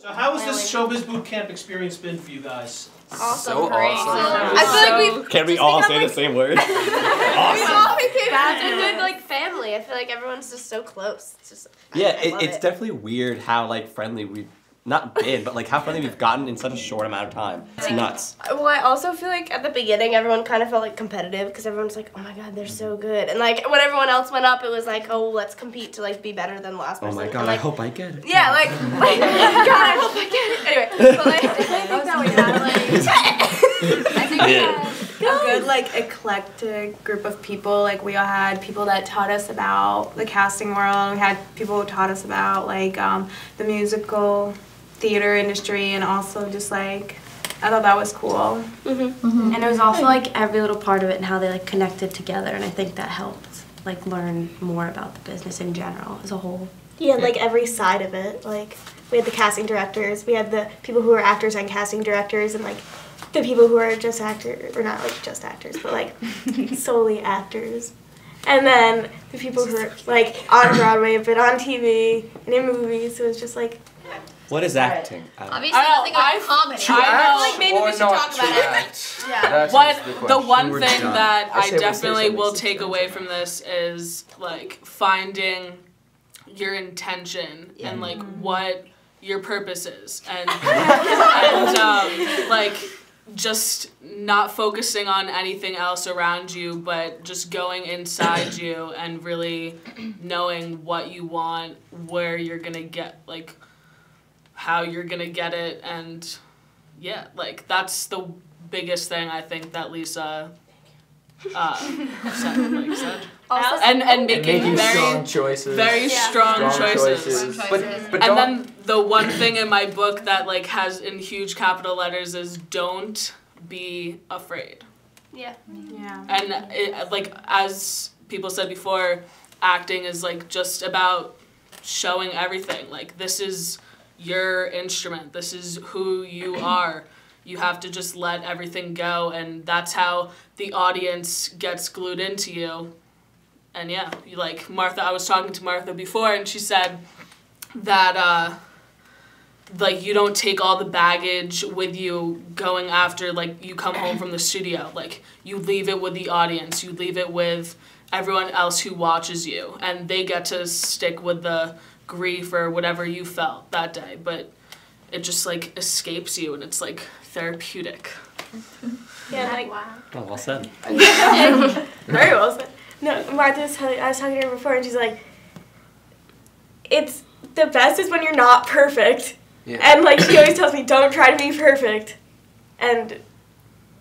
So how has this Showbiz Bootcamp experience been for you guys? Awesome. So great. awesome. I feel like we've Can we all say the same word? we Awesome. all became a good like family. I feel like everyone's just so close. It's just Yeah, I love it's it. definitely weird how like friendly we've not been, but like how friendly we've gotten in such a short amount of time. It's nuts. Well, I also feel like at the beginning everyone kind of felt like competitive because everyone's like, oh my god, they're so good, and like when everyone else went up, it was like, oh, let's compete to like be better than the last person. Oh my god, and, like, I hope I get it. Yeah, like, God, I hope I get it. Anyway, but like, I think that we had like I think we had a good like eclectic group of people. Like we all had people that taught us about the casting world. We had people who taught us about like the musical theater industry, and also just like I thought that was cool. And it was also like every little part of it and how they like connected together, and I think that helped like learn more about the business in general as a whole. Yeah, like every side of it. Like we had the casting directors, we had the people who were actors and casting directors, and like the people who are just actors, or not like just actors, but like solely actors. And then the people who are like on Broadway but on TV and in movies. So it's just like. What is acting? obviously nothing like comedy. I like maybe we should talk about it. Yeah. The one thing done. that I say we say definitely something will since take we're away done. from this is like finding your intention and like what your purpose is, and like just not focusing on anything else around you, but just going inside you and really knowing what you want, where you're gonna get, like how you're gonna get it, and yeah, like that's the biggest thing I think that Lisa said. And making very strong choices. very strong choices. But And don't, then the one thing in my book that like has in huge capital letters is don't be afraid. Yeah. Yeah. And it, like as people said before, acting is like just about showing everything. Like this is your instrument. This is who you are. You have to just let everything go, and that's how the audience gets glued into you. And yeah, you like Martha, I was talking to Martha before, and she said that like you don't take all the baggage with you going after, like you come home from the studio. Like you leave it with the audience, you leave it with everyone else who watches you, and they get to stick with the grief or whatever you felt that day, but it just like escapes you, and it's like therapeutic. Yeah, like. Oh, well said. Very well said. No, Martha was I was talking to her before, and she's like, it's the best is when you're not perfect. Yeah. And like she always tells me, don't try to be perfect. And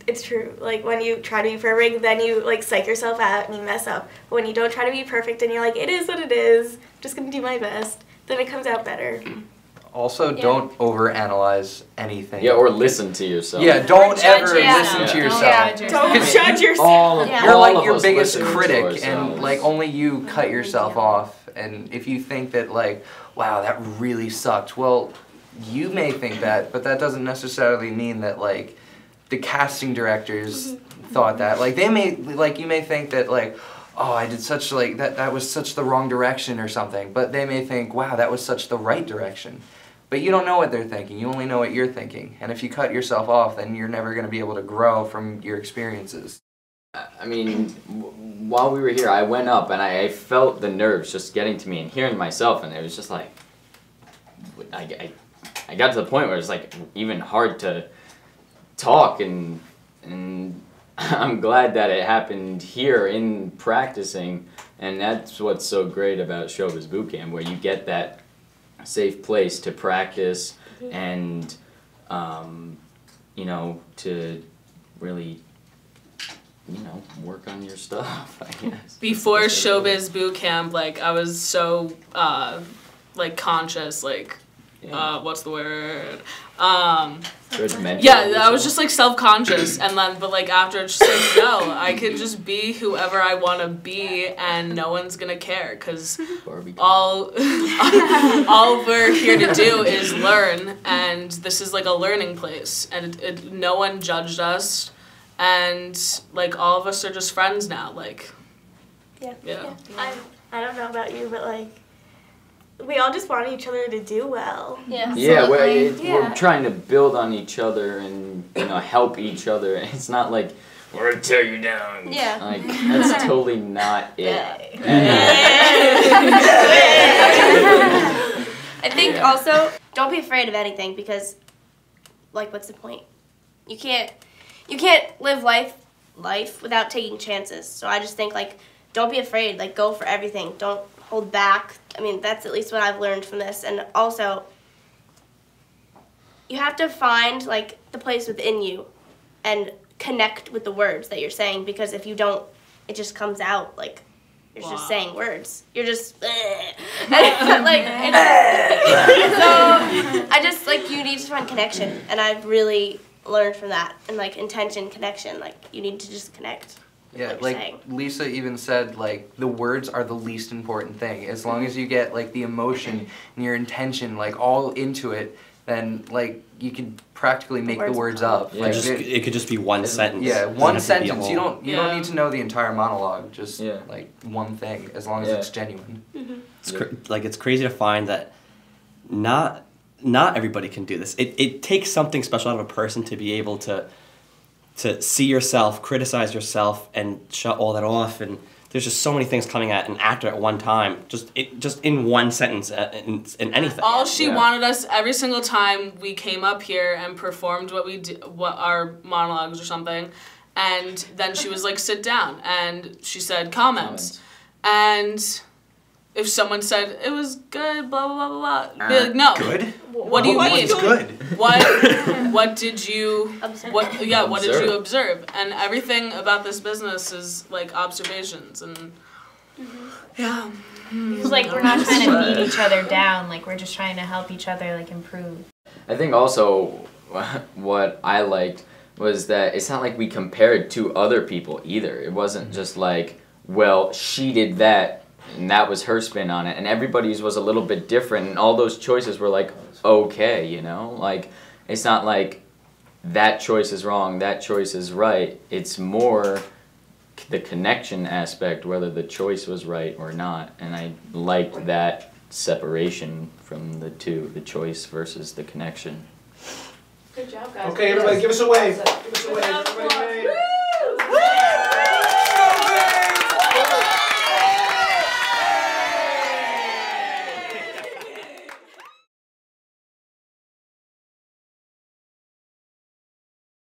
it's true. Like when you try to be perfect, then you like psych yourself out and you mess up. But when you don't try to be perfect and you're like, it is what it is, I'm just gonna do my best, then it comes out better. also don't overanalyze anything. Yeah, or listen to yourself. Yeah, don't ever yourself. listen to Yeah. yourself. Don't judge yourself. All, You're all like of your us biggest listen to critic, ourselves. and like only you cut yourself off. And if you think that like, wow, that really sucked, well, you may think that, but that doesn't necessarily mean that like the casting directors thought that. Like they may, like you may think that like, oh, I did such like that was such the wrong direction or something, but they may think, wow, that was such the right direction. But you don't know what they're thinking. You only know what you're thinking. And if you cut yourself off, then you're never going to be able to grow from your experiences. I mean, while we were here, I went up and I felt the nerves just getting to me and hearing myself, and it was just like, I got to the point where it's like even hard to talk, and I'm glad that it happened here in practicing, and that's what's so great about Showbiz Bootcamp, where you get that safe place to practice and you know, to really, you know, work on your stuff, I guess. Before Showbiz Bootcamp, like I was so like conscious, like what's the word? Judgmental. Yeah, I was just like self-conscious, and then but like after it's just like no, I could just be whoever I want to be, and no one's gonna care, because all we're here to do is learn, and this is like a learning place, and no one judged us, and like all of us are just friends now, like Yeah. yeah. I don't know about you, but like we all just want each other to do well. Yeah. Yeah, Absolutely. we're trying to build on each other and help each other. It's not like we're gonna tear you down. Yeah. Like that's totally not it. I think also don't be afraid of anything because, like, what's the point? You can't live life without taking chances. So I just think like don't be afraid. Like go for everything. Don't hold back. I mean that's at least what I've learned from this. And also you have to find like the place within you and connect with the words that you're saying because if you don't, it just comes out like. You're just saying words. You're just like so I just like you need to find connection and I've really learned from that and like intention connection like you need to just connect. Yeah, like Lisa even said like the words are the least important thing. As long as you get like the emotion and your intention like all into it, then like you can practically make the words up. Yeah, like it could just be one sentence. Yeah, one sentence. You don't Yeah. need to know the entire monologue. Just like one thing, as long as it's genuine. It's it's crazy to find that not everybody can do this. It takes something special out of a person to be able to see yourself, criticize yourself, and shut all that off. And there's just so many things coming at an actor at one time, just in one sentence, in anything. All she wanted us every single time we came up here and performed what our monologues or something, and then she was like, "Sit down," and she said comments. And if someone said it was good, blah blah blah blah blah, be like, "No, Good? What do you mean? What's good? What did you what did you observe? And everything about this business is like observations and yeah. It's like we're not trying to beat each other down, like we're just trying to help each other like improve. I think also what I liked was that it's not like we compared to other people either. It wasn't just like, well, she did that and that was her spin on it, and everybody's was a little bit different, and all those choices were like okay, like it's not like that choice is wrong, that choice is right. It's more the connection aspect, whether the choice was right or not, and I liked that separation from the two, the choice versus the connection. Good job, guys. Okay, everybody, give us a wave. Give us a wave. Everybody,